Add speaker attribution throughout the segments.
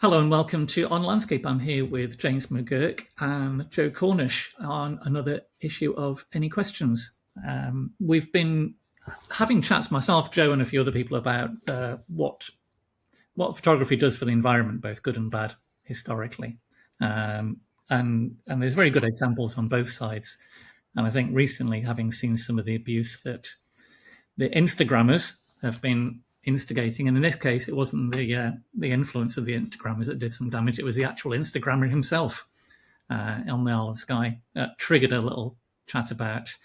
Speaker 1: Hello and welcome to On Landscape. I'm here with James McGurk and Joe Cornish on another issue of Any Questions. We've been having chats, myself, Joe, and a few other people about what photography does for the environment, both good and bad, historically. And there's very good examples on both sides. And I think recently, having seen some of the abuse that the Instagrammers have been instigating, and in this case, it wasn't the influence of the Instagrammers that did some damage; it was the actual Instagrammer himself on the Isle of Skye that triggered a little chat about.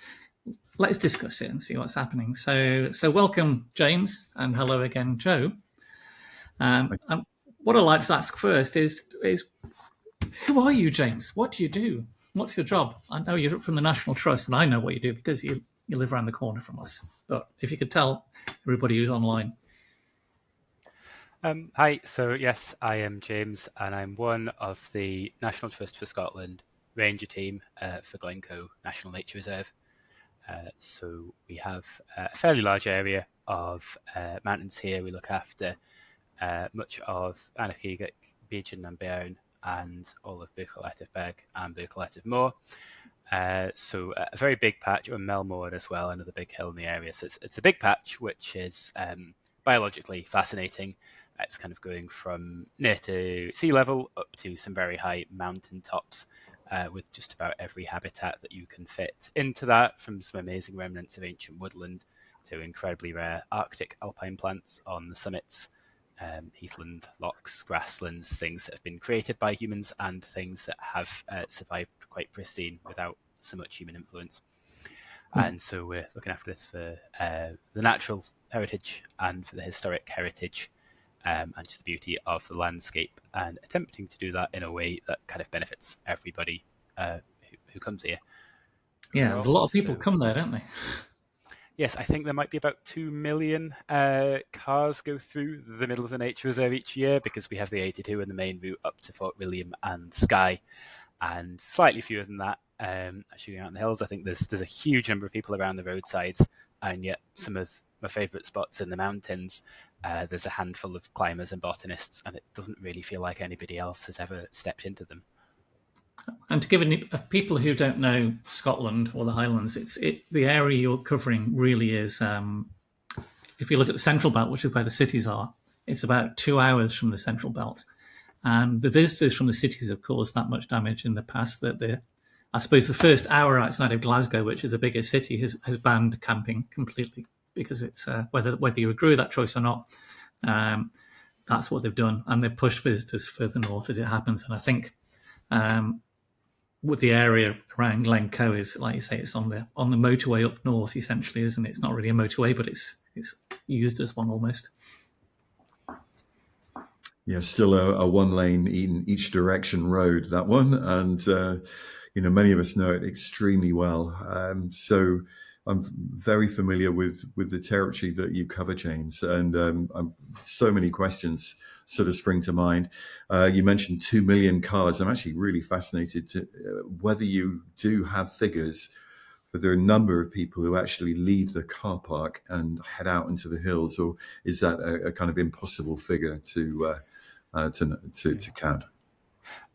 Speaker 1: Let's discuss it and see what's happening. So welcome, James, and hello again, Joe. What I'd like to ask first is who are you, James? What do you do? What's your job? I know you're from the National Trust, and I know what you do because you live around the corner from us. But if you could tell everybody who's online.
Speaker 2: Hi, so yes, I am James, and I'm one of the National Trust for Scotland Ranger team for Glencoe National Nature Reserve. So we have a fairly large area of mountains here. We look after much of Anarchigach, Beachin and Bearn, and all of Buchalethberg and Buchalethb Moor. So a very big patch, or Melmore as well, another big hill in the area. So it's a big patch, which is biologically fascinating. It's kind of going from near to sea level up to some very high mountain tops with just about every habitat that you can fit into that, from some amazing remnants of ancient woodland to incredibly rare Arctic alpine plants on the summits, heathland, lochs, grasslands, things that have been created by humans and things that have survived quite pristine without so much human influence. And so we're looking after this for the natural heritage and for the historic heritage and just the beauty of the landscape, and attempting to do that in a way that kind of benefits everybody who comes here.
Speaker 1: Yeah, there's a lot of people come there, don't they?
Speaker 2: Yes, I think there might be about 2 million cars go through the middle of the nature reserve each year, because we have the 82 and the main route up to Fort William and Skye, and slightly fewer than that shooting out in the hills. I think there's a huge number of people around the roadsides, and yet some of my favourite spots in the mountains, there's a handful of climbers and botanists, and it doesn't really feel like anybody else has ever stepped into them.
Speaker 1: And to give people who don't know Scotland or the Highlands, the area you're covering really is, if you look at the Central Belt, which is where the cities are, it's about 2 hours from the Central Belt. And the visitors from the cities have caused that much damage in the past that I suppose the first hour outside of Glasgow, which is a bigger city, has banned camping completely, because it's whether you agree with that choice or not, that's what they've done, and they've pushed visitors further north as it happens. And I think with the area around Glencoe is, like you say, it's on the motorway up north, essentially, isn't it? It's not really a motorway, but it's used as one almost.
Speaker 3: Yeah, still a one-lane in each direction road, that one, and many of us know it extremely well. So I'm very familiar with the territory that you cover, James, and so many questions sort of spring to mind. You mentioned 2 million cars. I'm actually really fascinated to whether you do have figures, but there are a number of people who actually leave the car park and head out into the hills, or is that a kind of impossible figure to count?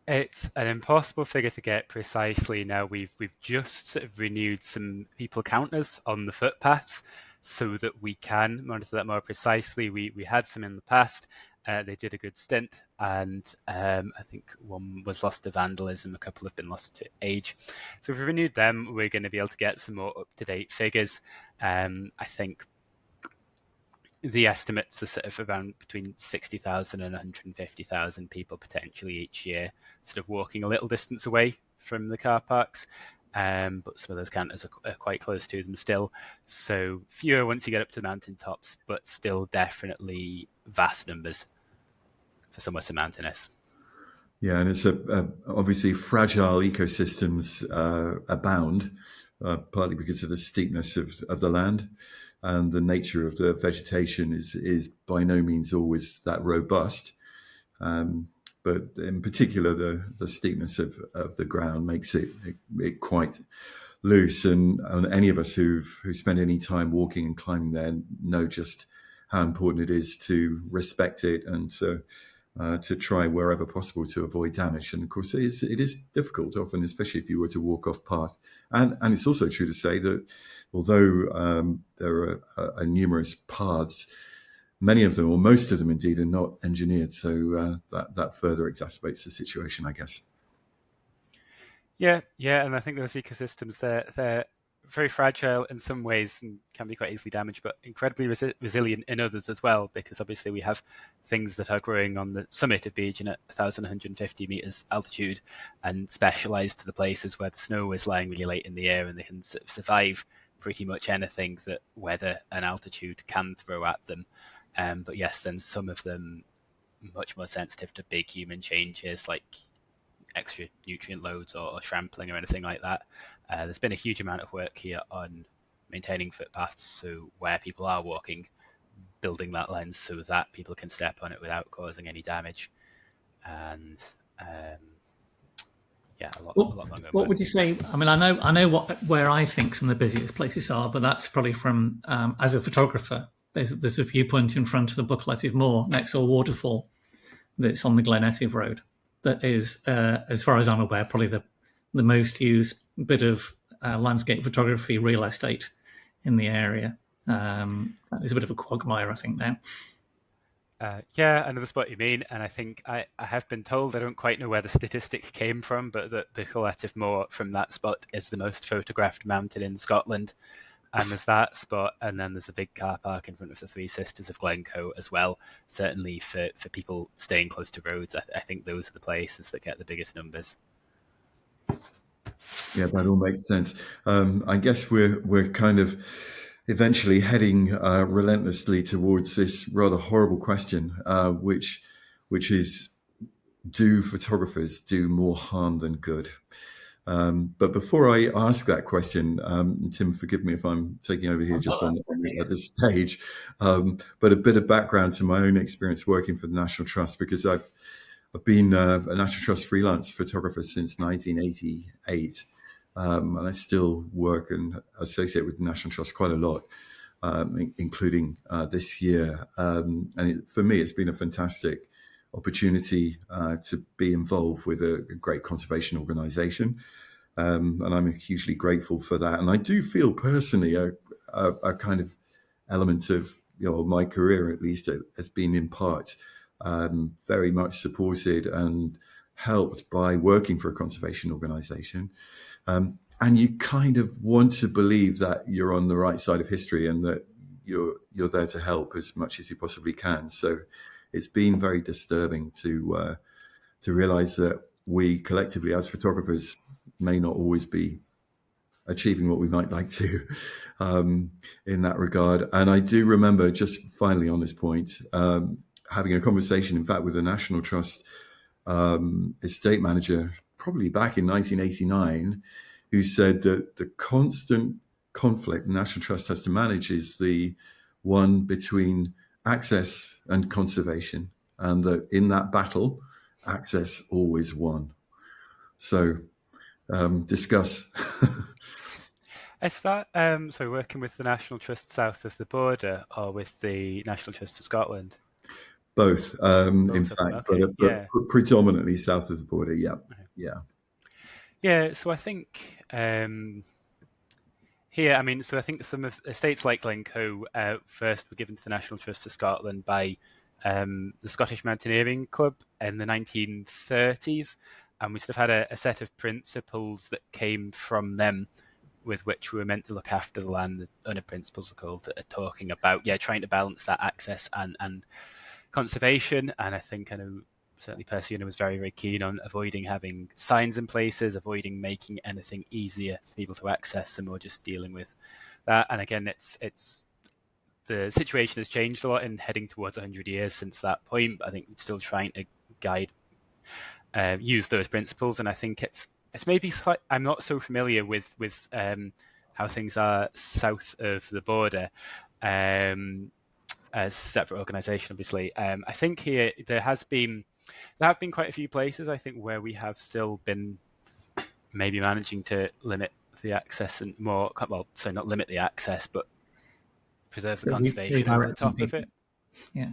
Speaker 2: It's an impossible figure to get precisely. Now we've just sort of renewed some people counters on the footpaths so that we can monitor that more precisely. We had some in the past. They did a good stint, and I think one was lost to vandalism, a couple have been lost to age. So if we renewed them, we're going to be able to get some more up-to-date figures. I think the estimates are sort of around between 60,000 and 150,000 people potentially each year, sort of walking a little distance away from the car parks. But some of those counters are quite close to them still. So fewer once you get up to the mountaintops, but still definitely vast numbers for somewhere so mountainous.
Speaker 3: Yeah, and it's obviously fragile ecosystems abound, partly because of the steepness of the land, and the nature of the vegetation is by no means always that robust. But in particular, the steepness of the ground makes it quite loose. And any of us who've spent any time walking and climbing there know just how important it is to respect it. And so to try wherever possible to avoid damage. And of course, it is difficult often, especially if you were to walk off path. And it's also true to say that although there are numerous paths, many of them, or most of them indeed, are not engineered. So that further exacerbates the situation, I guess.
Speaker 2: Yeah, and I think those ecosystems, they're very fragile in some ways and can be quite easily damaged, but incredibly resilient in others as well, because obviously we have things that are growing on the summit of Beijing at 1,150 meters altitude and specialized to the places where the snow is lying really late in the air, and they can survive pretty much anything that weather and altitude can throw at them. But yes, then some of them much more sensitive to big human changes like extra nutrient loads or trampling or anything like that. There's been a huge amount of work here on maintaining footpaths, so where people are walking, building that lens so that people can step on it without causing any damage. And a lot longer.
Speaker 1: What would you say? I mean, I know where I think some of the busiest places are, but that's probably from as a photographer. There's a viewpoint in front of the Buccleuch Moor next to a waterfall that's on the Glen Etive Road. That is, as far as I'm aware, probably the most used bit of landscape photography real estate in the area. It's a bit of a quagmire, I think, now.
Speaker 2: I know the spot you mean, and I think I have been told, I don't quite know where the statistic came from, but that the Buccleuch Moor from that spot is the most photographed mountain in Scotland. And there's that spot, and then there's a big car park in front of the Three Sisters of Glencoe as well. Certainly for people staying close to roads, I think those are the places that get the biggest numbers.
Speaker 3: Yeah, that all makes sense. I guess we're kind of eventually heading relentlessly towards this rather horrible question, which is, do photographers do more harm than good? But before I ask that question, Tim, forgive me if I'm taking over here just at this stage, but a bit of background to my own experience working for the National Trust, because I've been a National Trust freelance photographer since 1988, and I still work and associate with the National Trust quite a lot, including this year. For me, it's been a fantastic opportunity to be involved with a great conservation organisation, and I'm hugely grateful for that. And I do feel personally a kind of element of my career, at least, has been in part very much supported and helped by working for a conservation organisation. And you kind of want to believe that you're on the right side of history and that you're there to help as much as you possibly can. So it's been very disturbing to realize that we collectively as photographers may not always be achieving what we might like to in that regard. And I do remember, just finally on this point, having a conversation, in fact, with the National Trust estate manager, probably back in 1989, who said that the constant conflict the National Trust has to manage is the one between access and conservation, and that in that battle, access always won. So discuss.
Speaker 2: Is that working with the National Trust south of the border or with the National Trust for Scotland?
Speaker 3: Both, in fact, okay. but predominantly south of the border. Yeah, okay.
Speaker 2: Yeah. So I think here, I think some of estates like Glencoe first were given to the National Trust for Scotland by the Scottish Mountaineering Club in the 1930s, and we sort of had a set of principles that came from them, with which we were meant to look after the land. The other principles are called, that are talking about trying to balance that access and conservation. And I know certainly Percy was very, very keen on avoiding having signs in places, avoiding making anything easier for people to access, and more just dealing with that. And again, it's the situation has changed a lot in heading towards 100 years since that point, but I think we're still trying to use those principles. And I think it's maybe I'm not so familiar with how things are south of the border as a separate organisation, obviously. I think here there have been quite a few places, I think, where we have still been maybe managing to limit the access and more, well, so not limit the access, but preserve the conservation over the top of it.
Speaker 1: Yeah.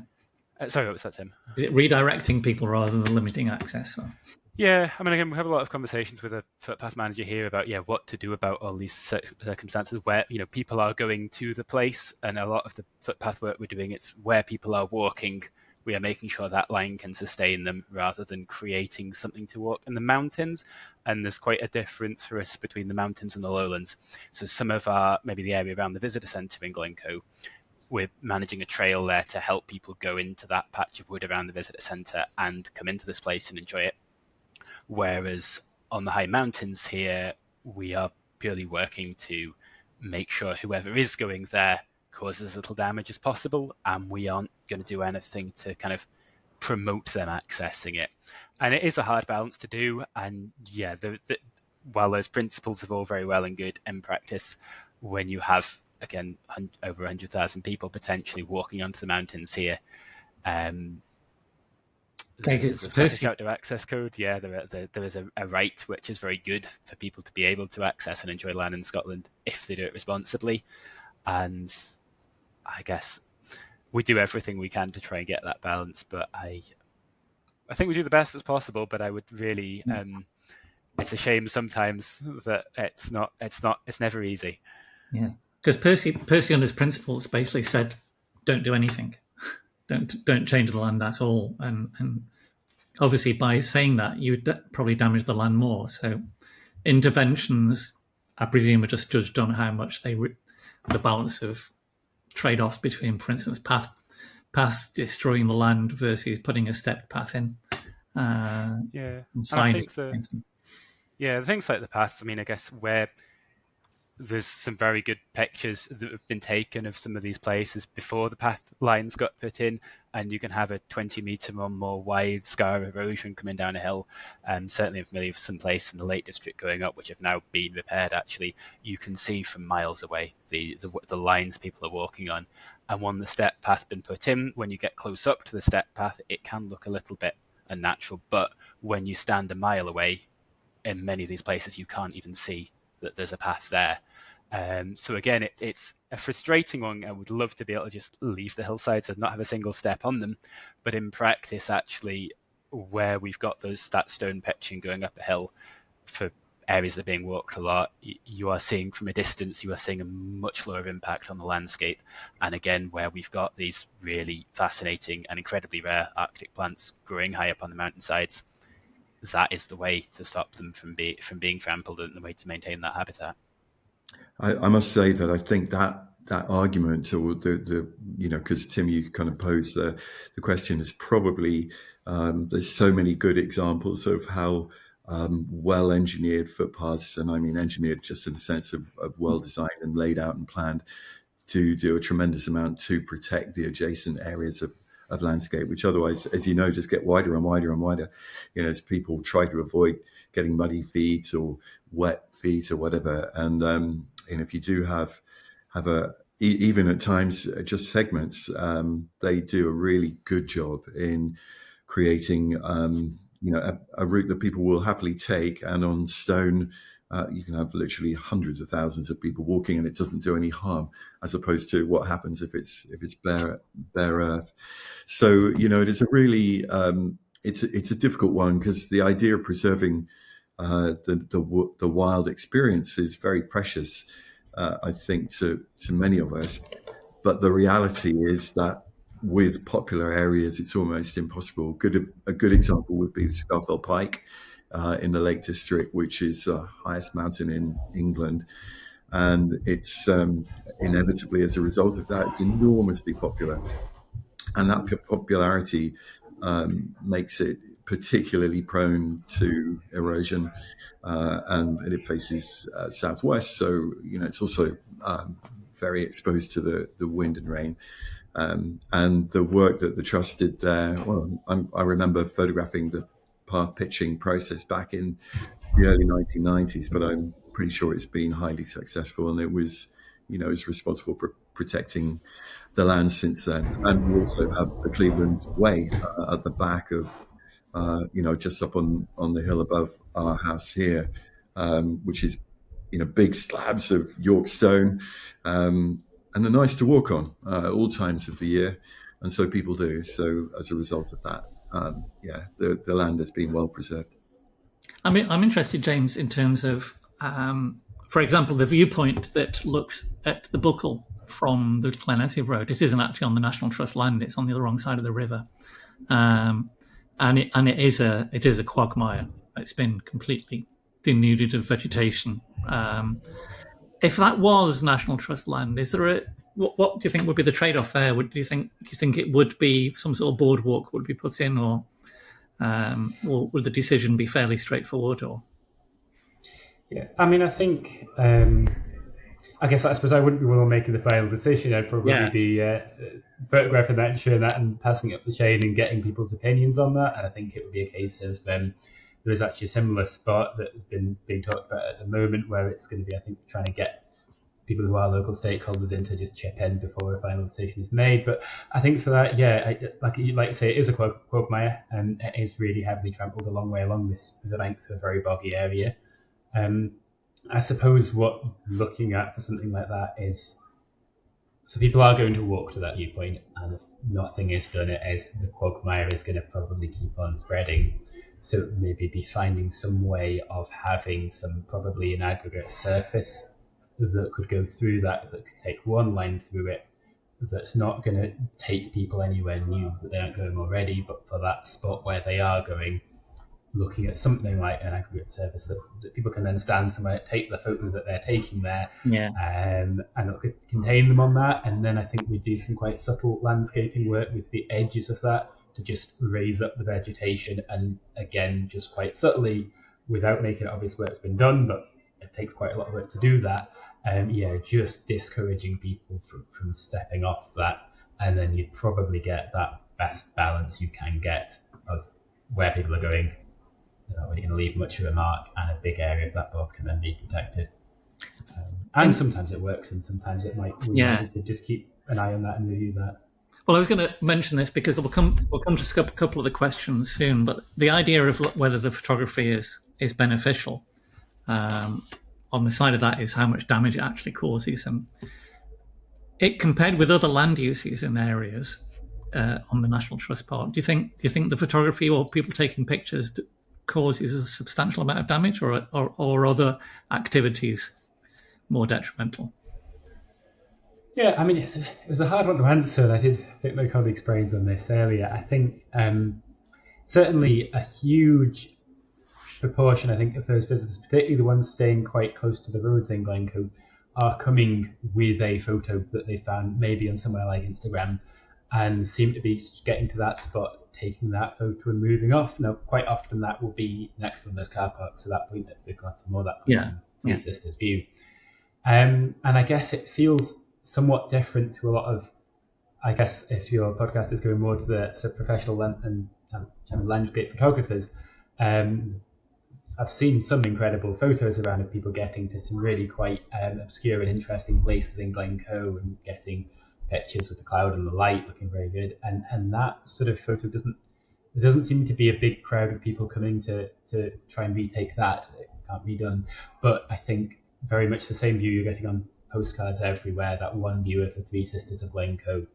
Speaker 2: Sorry, what was that, Tim?
Speaker 1: Is it redirecting people rather than limiting access? Or?
Speaker 2: Yeah, I mean, again, we have a lot of conversations with a footpath manager here about what to do about all these circumstances where people are going to the place, and a lot of the footpath work we're doing, it's where people are walking. We are making sure that line can sustain them rather than creating something to walk in the mountains. And there's quite a difference for us between the mountains and the lowlands. So some of our, maybe the area around the visitor centre in Glencoe, we're managing a trail there to help people go into that patch of wood around the visitor centre and come into this place and enjoy it. Whereas on the high mountains here, we are purely working to make sure whoever is going there causes as little damage as possible, and we aren't going to do anything to kind of promote them accessing it. And it is a hard balance to do. And yeah, while those principles are all very well and good in practice, when you have, again, over 100,000 people potentially walking onto the mountains here, there's like a shout to access code. Yeah, there is a right which is very good for people to be able to access and enjoy land in Scotland if they do it responsibly. And I guess we do everything we can to try and get that balance. But I think we do the best as possible. But I would really, it's a shame sometimes that it's never easy.
Speaker 1: Yeah, because Percy on his principles basically said, "Don't do anything, don't change the land at all," and obviously by saying that you would probably damage the land more. So interventions, I presume, are just judged on how much the balance of trade-offs between, for instance, path destroying the land versus putting a stepped path in.
Speaker 2: And I think the things like the paths, I mean, I guess where there's some very good pictures that have been taken of some of these places before the path lines got put in, and you can have a 20-metre or more wide scar of erosion coming down a hill. Certainly I'm familiar with some place in the Lake District going up, which have now been repaired actually. You can see from miles away the lines people are walking on. And when the step path been put in, when you get close up to the step path, it can look a little bit unnatural. But when you stand a mile away, in many of these places, you can't even see that there's a path there. So again, it's a frustrating one. I would love to be able to just leave the hillsides and not have a single step on them. But in practice, actually, where we've got that stone pitching going up a hill for areas that are being walked a lot, you are seeing from a distance, you are seeing a much lower impact on the landscape. And again, where we've got these really fascinating and incredibly rare Arctic plants growing high up on the mountainsides, that is the way to stop them from being trampled and the way to maintain that habitat.
Speaker 3: I must say that I think that argument, or because Tim, you kind of posed the question, is probably there's so many good examples of how well engineered footpaths, and I mean engineered just in the sense of well designed and laid out and planned, to do a tremendous amount to protect the adjacent areas of landscape, which otherwise, as you know, just get wider and wider and wider, as people try to avoid getting muddy feet or wet feet or whatever. And if you do have even at times just segments, they do a really good job in creating a route that people will happily take. And on stone, you can have literally hundreds of thousands of people walking, and it doesn't do any harm, as opposed to what happens if it's bare earth. So it is a really it's a difficult one, because the idea of preserving the wild experience is very precious, I think, to many of us. But the reality is that with popular areas, it's almost impossible. A good example would be the Scafell Pike in the Lake District, which is the highest mountain in England. And it's inevitably, as a result of that, it's enormously popular. And that popularity makes it particularly prone to erosion, and it faces southwest. So, it's also very exposed to the wind and rain. And the work that the Trust did there, well, I remember photographing the path pitching process back in the early 1990s, but I'm pretty sure it's been highly successful, and it was responsible for protecting the land since then. And we also have the Cleveland Way at the back of, just up on the hill above our house here, which is, big slabs of York stone, and they're nice to walk on all times of the year. and so people do. So as a result of that, the land has been well preserved.
Speaker 1: I'm interested, James, in terms of, for example, the viewpoint that looks at the Buckle from the Glenetiv Road. It isn't actually on the National Trust land; it's on the wrong side of the river, and it is a quagmire. It's been completely denuded of vegetation. If that was National Trust land, is there what do you think would be the trade-off there? Do you think it would be some sort of boardwalk would be put in, or would the decision be fairly straightforward? Or
Speaker 4: yeah, I mean, I think I suppose I wouldn't be one on making the final decision. I'd probably be photographing that and sharing that and passing it up the chain and getting people's opinions on that. And I think it would be a case of there is actually a similar spot that has been being talked about at the moment where it's going to be, I think, trying to get people who are local stakeholders in to just chip in before a final decision is made. But I think for that, like you say, it is a quagmire and it is really heavily trampled a long way along the bank of a very boggy area. I suppose what looking at for something like that is, so people are going to walk to that viewpoint, and if nothing is done, the quagmire is going to probably keep on spreading. So maybe be finding some way of having probably an aggregate surface that could go through that could take one line through it, that's not going to take people anywhere new that they aren't going already, but for that spot where they are going, looking at something like an aggregate surface that people can then stand somewhere, take the photo that they're taking there, and it could contain them on that. And then I think we do some quite subtle landscaping work with the edges of that to just raise up the vegetation, and again, just quite subtly, without making it obvious where it's been done, but it takes quite a lot of work to do that. Just discouraging people from stepping off that, and then you'd probably get that best balance you can get of where people are going. They're not really going to leave much of a mark, and a big area of that bog can then be protected. And sometimes it works, and sometimes it might. We need to just keep an eye on that and review that.
Speaker 1: Well, I was going to mention this because we'll come to a couple of the questions soon. But the idea of whether the photography is beneficial on the side of that is how much damage it actually causes, and it compared with other land uses in areas on the National Trust part. Do you think the photography or people taking pictures causes a substantial amount of damage, or other activities more detrimental?
Speaker 4: Yeah, I mean, it was a hard one to answer, and I did pick my colleagues' brains on this earlier. I think certainly a huge proportion, I think, of those visitors, particularly the ones staying quite close to the roads in Glencoe, are coming with a photo that they found maybe on somewhere like Instagram, and seem to be getting to that spot, taking that photo and moving off. Now, quite often that will be next to those car parks, so that point at Big Glencoe, or that point in Sisters View. And I guess it feels somewhat different to a lot of, I guess, if your podcast is going more to the professional and landscape photographers, I've seen some incredible photos around of people getting to some really quite obscure and interesting places in Glencoe and getting pictures with the cloud and the light looking very good. And that sort of photo there doesn't seem to be a big crowd of people coming to try and retake that. It can't be done. But I think very much the same view you're getting on postcards everywhere, that one view of the Three Sisters of Glencoe,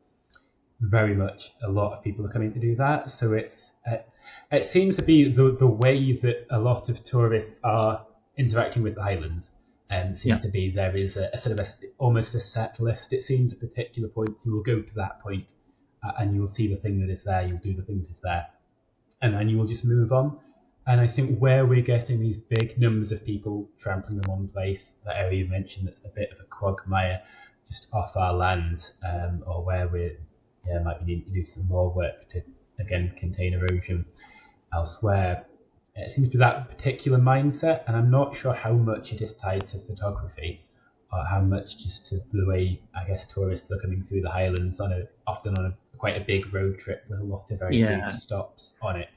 Speaker 4: very much a lot of people are coming to do that. So it seems to be the way that a lot of tourists are interacting with the Highlands. Seems to be there is a sort of almost a set list. It seems at particular points you will go to that point and you will see the thing that is there, you'll do the thing that is there, and then you will just move on. And I think where we're getting these big numbers of people trampling in one place, that area you mentioned that's a bit of a quagmire just off our land, or where we might need to do some more work to, again, contain erosion elsewhere, it seems to be that particular mindset, and I'm not sure how much it is tied to photography or how much just to the way, I guess, tourists are coming through the Highlands often on a quite a big road trip with a lot of very few stops on it.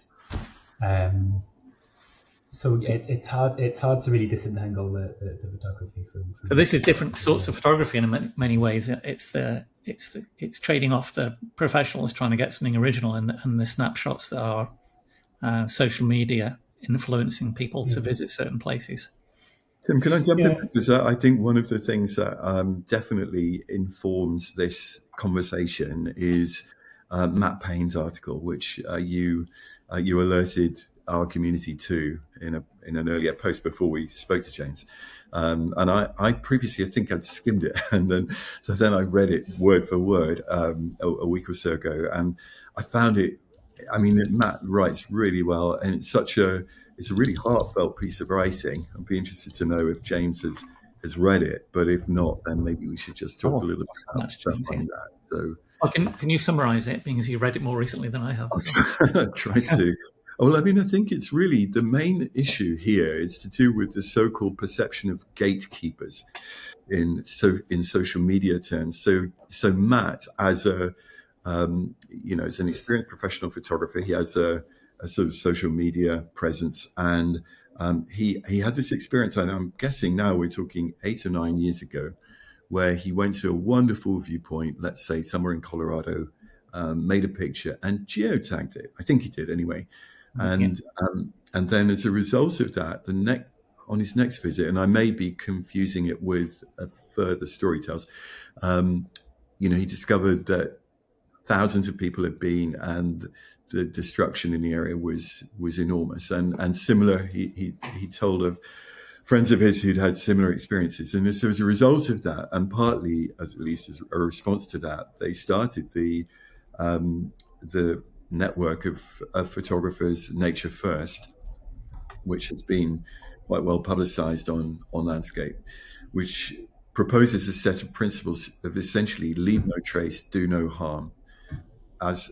Speaker 4: So it's hard to really disentangle the photography from.
Speaker 1: So this is different sorts of photography in many ways. It's trading off the professionals trying to get something original and the snapshots that are social media influencing people to visit certain places.
Speaker 3: Tim, can I jump in? Because I think one of the things that definitely informs this conversation is Matt Payne's article, which you alerted our community to in an earlier post before we spoke to James. And I previously, I think I'd skimmed it, and then I read it word for word a week or so ago, and I found it. I mean, Matt writes really well, and it's a really heartfelt piece of writing. I'd be interested to know if James has read it, but if not, then maybe we should just talk a little bit about that. So,
Speaker 1: can you summarise it, being as you read it more recently than I have?
Speaker 3: I'll try to. Well, I mean, I think it's really the main issue here is to do with the so-called perception of gatekeepers in social media terms. So Matt, as as an experienced professional photographer, he has a sort of social media presence, and he had this experience, and I'm guessing now we're talking 8 or 9 years ago, where he went to a wonderful viewpoint, let's say somewhere in Colorado, made a picture and geotagged it. I think he did anyway. And then as a result of that, on his next visit, and I may be confusing it with further story tells, he discovered that thousands of people had been, and the destruction in the area was enormous. And similar, he told of friends of his who'd had similar experiences. And so as a result of that, and partly at least as a response to that, they started the network of photographers, Nature First, which has been quite well publicized on Landscape, which proposes a set of principles of essentially leave no trace, do no harm, as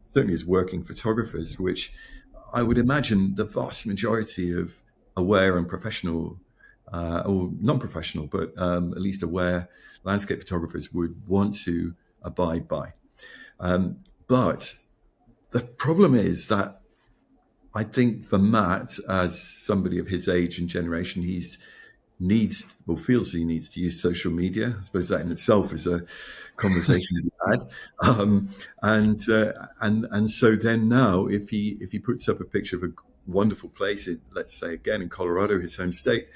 Speaker 3: certainly as working photographers, which I would imagine the vast majority of aware and professional, or non-professional, but at least aware landscape photographers would want to abide by. But the problem is that I think for Matt, as somebody of his age and generation, feels he needs to use social media. I suppose that in itself is a conversation to be had. And so then now, if he puts up a picture of a wonderful place, let's say again in Colorado, his home state,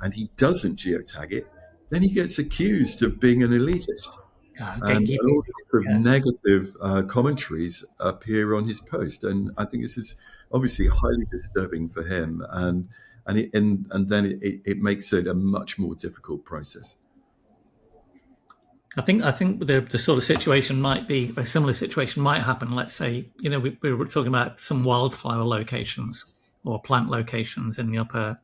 Speaker 3: and he doesn't geotag it, then he gets accused of being an elitist. And all sorts of negative commentaries appear on his post, and I think this is obviously highly disturbing for him, and then it makes it a much more difficult process.
Speaker 1: I think the sort of situation might be a similar situation might happen. Let's say we were talking about some wildflower locations or plant locations in the upper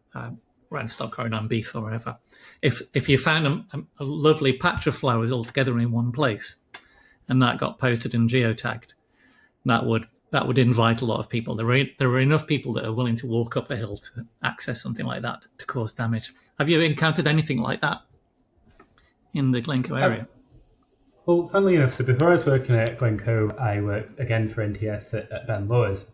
Speaker 1: Radstock or in Beath or wherever. If you found a lovely patch of flowers all together in one place, and that got posted and geotagged, that would invite a lot of people. There are enough people that are willing to walk up a hill to access something like that to cause damage. Have you encountered anything like that in the Glencoe area?
Speaker 4: Well, funnily enough, so before I was working at Glencoe, I worked again for NTS at Ben Lowers.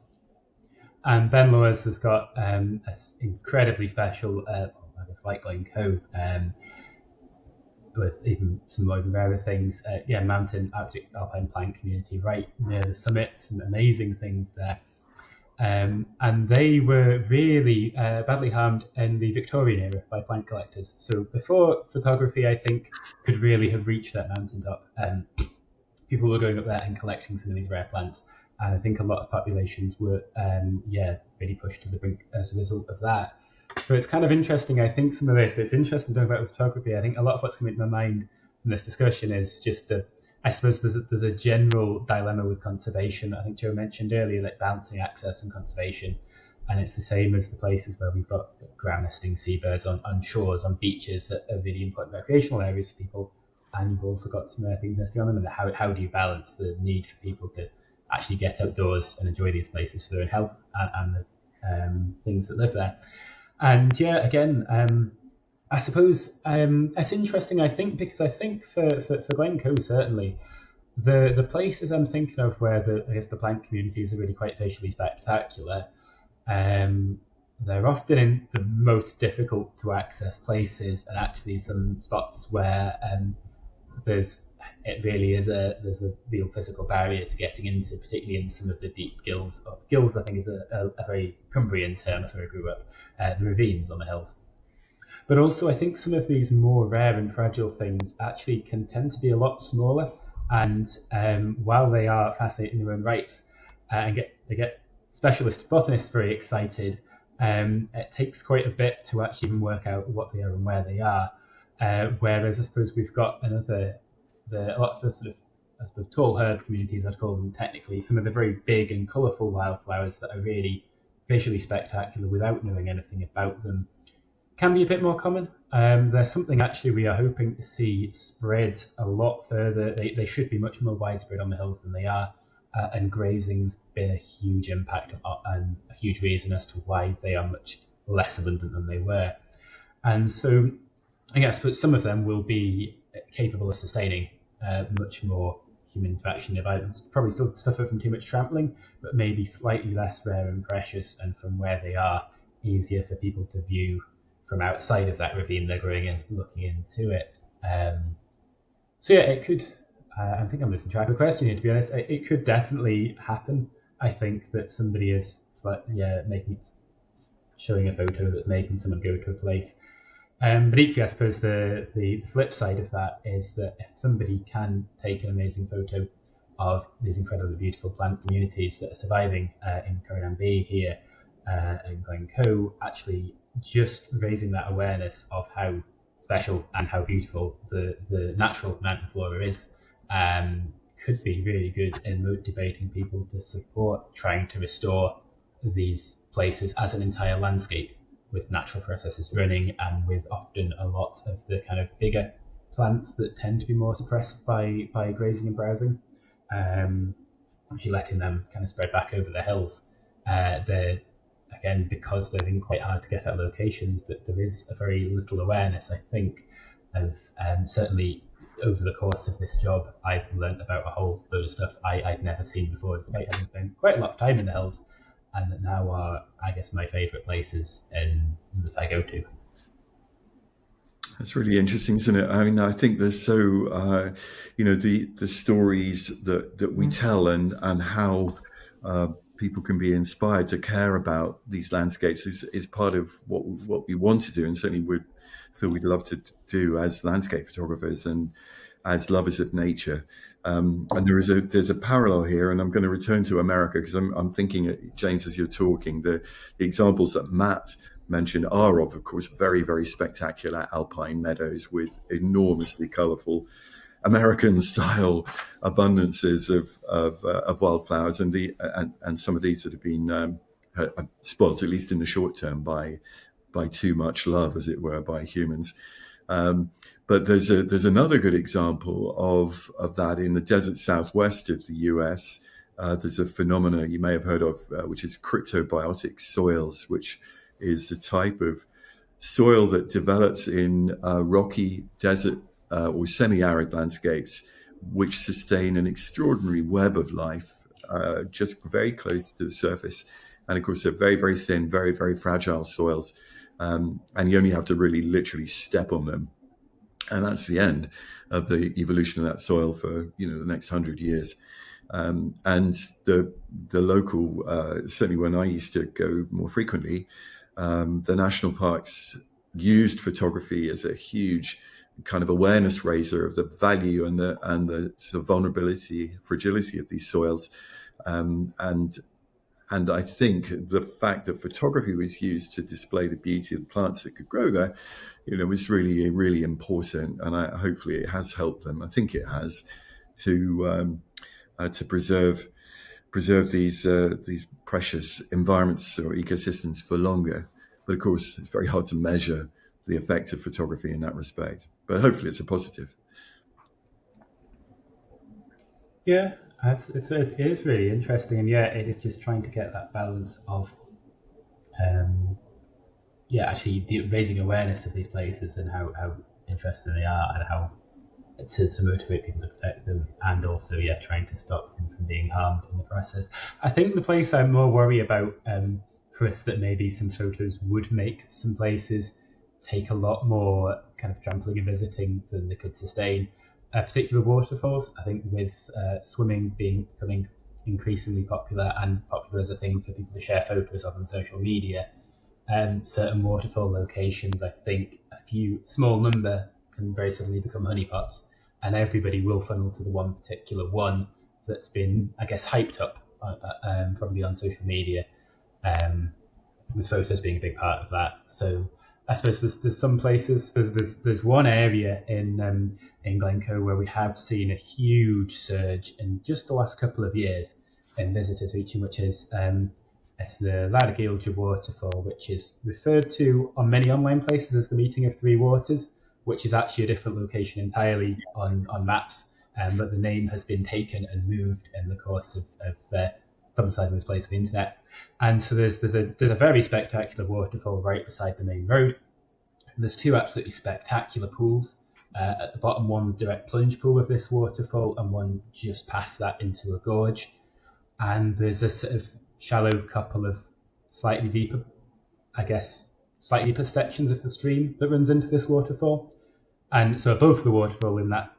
Speaker 4: And Ben Lowers has got an incredibly special, I guess like Glencoe, with even some more rarer things. Mountain Arctic alpine plant community right near the summits, and amazing things there. And they were really badly harmed in the Victorian era by plant collectors. So before photography, I think, could really have reached that mountaintop, people were going up there and collecting some of these rare plants. And I think a lot of populations were, really pushed to the brink as a result of that. So it's kind of interesting. I think some of this, it's interesting to talk about with photography. I think a lot of what's coming to my mind in this discussion is just I suppose there's a general dilemma with conservation. I think Joe mentioned earlier, like balancing access and conservation. And it's the same as the places where we've got ground nesting seabirds on shores, on beaches that are really important recreational areas for people. And you've also got some things nesting on them. And how do you balance the need for people to actually get outdoors and enjoy these places for their own health and the things that live there? And I suppose it's interesting, I think, because I think for Glencoe, certainly, the places I'm thinking of where the plant communities are really quite visually spectacular, they're often in the most difficult to access places, and actually some spots where there's a real physical barrier to getting into, particularly in some of the deep gills. Gills, I think, is a very Cumbrian term. That's where I grew up. The ravines on the hills. But also, I think some of these more rare and fragile things actually can tend to be a lot smaller And while they are fascinating in their own rights, and they get specialist botanists very excited, it takes quite a bit to actually even work out what they are and where they are. Whereas I suppose we've got a lot of the sort of, I suppose, tall herb communities, I'd call them technically, some of the very big and colourful wildflowers that are really visually spectacular without knowing anything about them can be a bit more common. There's something actually we are hoping to see spread a lot further. They should be much more widespread on the hills than they are, and grazing's been a huge impact and a huge reason as to why they are much less abundant than they were. And so I guess, but some of them will be capable of sustaining much more human interaction environments. Probably still suffer from too much trampling, but maybe slightly less rare and precious, and from where they are, easier for people to view from outside of that ravine they're growing in, looking into it. So yeah, it could. I think I'm losing track of the question here. To be honest, it could definitely happen. I think that somebody is showing a photo that's making someone go to a place. But equally, I suppose the flip side of that is that if somebody can take an amazing photo of these incredibly beautiful plant communities that are surviving in Coronam B here in Glencoe, actually just raising that awareness of how special and how beautiful the natural mountain flora is could be really good in motivating people to support trying to restore these places as an entire landscape, with natural processes running and with often a lot of the kind of bigger plants that tend to be more suppressed by grazing and browsing. Actually letting them kind of spread back over the hills. They're, again, because they've been quite hard to get at locations, that there is a very little awareness, I think, of certainly over the course of this job, I've learned about a whole load of stuff I'd never seen before, despite having spent quite a lot of time in the hills, and that now are, I guess, my favourite places that I go to.
Speaker 3: That's really interesting, isn't it? I mean, I think there's so, the stories that we tell and how people can be inspired to care about these landscapes is part of what we want to do, and certainly would feel we'd love to do as landscape photographers and as lovers of nature. And there's a parallel here, and I'm going to return to America because I'm thinking, James, as you're talking, the examples that Matt mentioned are of course, very, very spectacular alpine meadows with enormously colourful American-style abundances of wildflowers, and some of these that have been spoilt, at least in the short term, by too much love, as it were, by humans. But there's another good example of that in the desert southwest of the US. There's a phenomena you may have heard of, which is cryptobiotic soils, which is a type of soil that develops in rocky desert or semi-arid landscapes, which sustain an extraordinary web of life just very close to the surface. And of course, they're very, very thin, very, very fragile soils. And you only have to really literally step on them. And that's the end of the evolution of that soil for the next 100 years. And the local, certainly when I used to go more frequently, the national parks used photography as a huge kind of awareness raiser of the value and the sort of vulnerability, fragility of these soils. And I think the fact that photography was used to display the beauty of the plants that could grow there, was really, really important. And hopefully it has helped them. I think it has to preserve these precious environments or ecosystems for longer. But of course, it's very hard to measure the effect of photography in that respect. But hopefully it's a positive.
Speaker 4: Yeah, it is really interesting, and yeah, it is just trying to get that balance of, actually raising awareness of these places and how interesting they are, and how to motivate people to protect them, and also trying to stop them from being harmed in the process. I think the place I'm more worried about for us, that maybe some photos would make some places take a lot more kind of trampling and visiting than they could sustain. Particular waterfalls, I think, with swimming becoming increasingly popular and popular as a thing for people to share photos of on social media, certain waterfall locations, I think a few small number can very suddenly become honeypots and everybody will funnel to the one particular one that's been, I guess, hyped up, probably on social media, with photos being a big part of that. So I suppose there's some places, there's one area in Glencoe where we have seen a huge surge in just the last couple of years in visitors reaching, which is it's the Laddergailge waterfall, which is referred to on many online places as the meeting of three waters, which is actually a different location entirely on maps, but the name has been taken and moved in the course of publicising this place on the internet. And so there's a very spectacular waterfall right beside the main road. There's two absolutely spectacular pools. At the bottom, one direct plunge pool of this waterfall, and one just past that into a gorge. And there's a sort of shallow couple of slightly deeper sections of the stream that runs into this waterfall. And so above the waterfall in that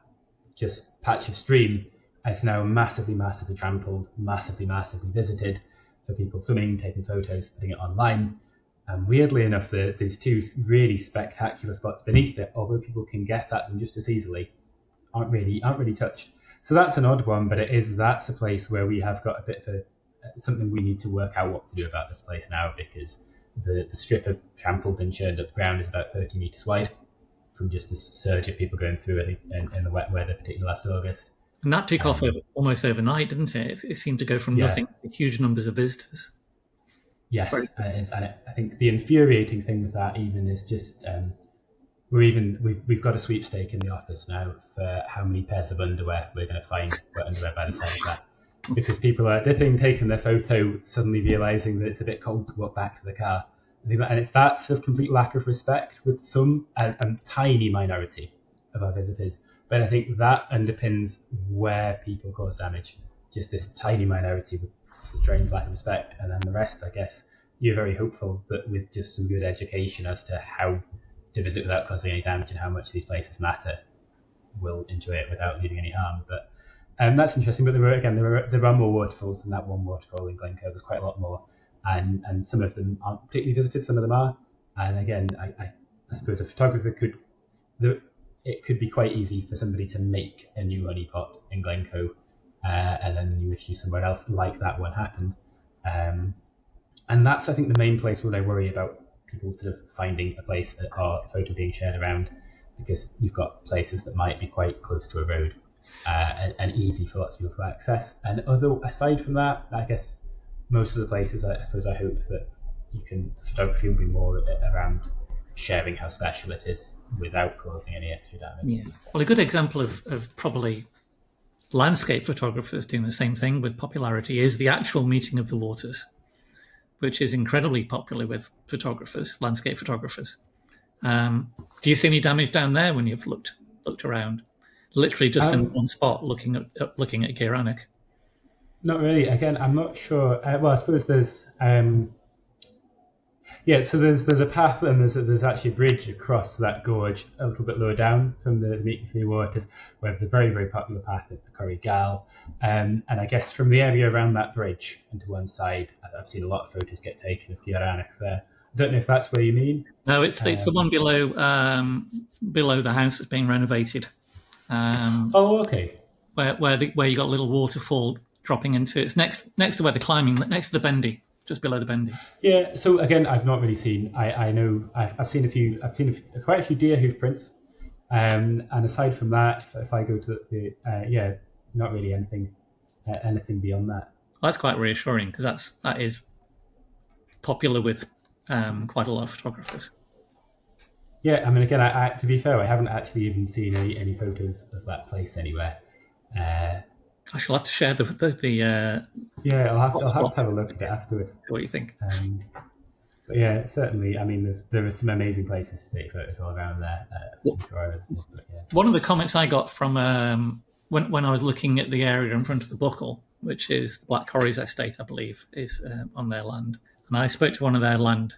Speaker 4: just patch of stream, it's now massively, massively trampled, massively, massively visited for people swimming, taking photos, putting it online. And weirdly enough, there's two really spectacular spots beneath it, although people can get at them just as easily, aren't really touched. So that's an odd one, but that's a place where we have got a bit of something we need to work out what to do about this place now, because the strip of trampled and churned up ground is about 30 metres wide from just this surge of people going through it in the wet weather, particularly last August.
Speaker 1: And that took off almost overnight, didn't it? It seemed to go from nothing to huge numbers of visitors.
Speaker 4: Yes, and I think the infuriating thing with that even is just we've got a sweepstake in the office now for how many pairs of underwear we're going to find wet underwear by the side of that, because people are dipping, taking their photo, suddenly realising that it's a bit cold to walk back to the car, and it's that sort of complete lack of respect with some a tiny minority of our visitors. But I think that underpins where people cause damage. Just this tiny minority with strange lack of respect, and then the rest, I guess, you're very hopeful that with just some good education as to how to visit without causing any damage and how much these places matter, will enjoy it without leaving any harm. But that's interesting. But there are more waterfalls than that one waterfall in Glencoe. There's quite a lot more, and some of them aren't particularly visited. Some of them are. And again, I suppose a photographer it could be quite easy for somebody to make a new honeypot in Glencoe, and then a new issue somewhere else like that one happened. And that's, I think, the main place where I worry about people sort of finding a place or a photo being shared around, because you've got places that might be quite close to a road and easy for lots of people to access. And aside from that, I guess most of the places, I hope that photography will be more around sharing how special it is without causing any extra damage.
Speaker 1: Yeah. Well, a good example of probably landscape photographers doing the same thing with popularity is the actual meeting of the waters, which is incredibly popular with photographers, landscape photographers. Do you see any damage down there when you've looked around? Literally just in one spot, looking at Geiranek.
Speaker 4: Not really. Again, I'm not sure. Well, I suppose there's so there's a path, and there's actually a bridge across that gorge a little bit lower down from the meeting three waters, where there's a very, very popular path at Corrie Gal. And I guess from the area around that bridge and to one side, I've seen a lot of photos get taken of Geiranek there. I don't know if that's where you mean.
Speaker 1: No, it's the one below the house that's being renovated.
Speaker 4: Okay.
Speaker 1: Where you got a little waterfall dropping into. It's next to where the climbing, next to the bendy. Just below the bendy.
Speaker 4: Yeah. So again, I've not really seen. I know I've seen quite a few deer hoof prints, and aside from that, if I go to the not really anything beyond that.
Speaker 1: Well, that's quite reassuring, because that is popular with quite a lot of photographers.
Speaker 4: Yeah, I mean, again, to be fair, I haven't actually even seen any photos of that place anywhere.
Speaker 1: I shall have to share the
Speaker 4: yeah, I'll have to have a look at it afterwards.
Speaker 1: What do you think?
Speaker 4: But yeah, certainly. I mean, there are some amazing places to take photos all around there.
Speaker 1: One of the comments I got from when I was looking at the area in front of the Buckle, which is the Black Corries estate, I believe, is on their land, and I spoke to one of their land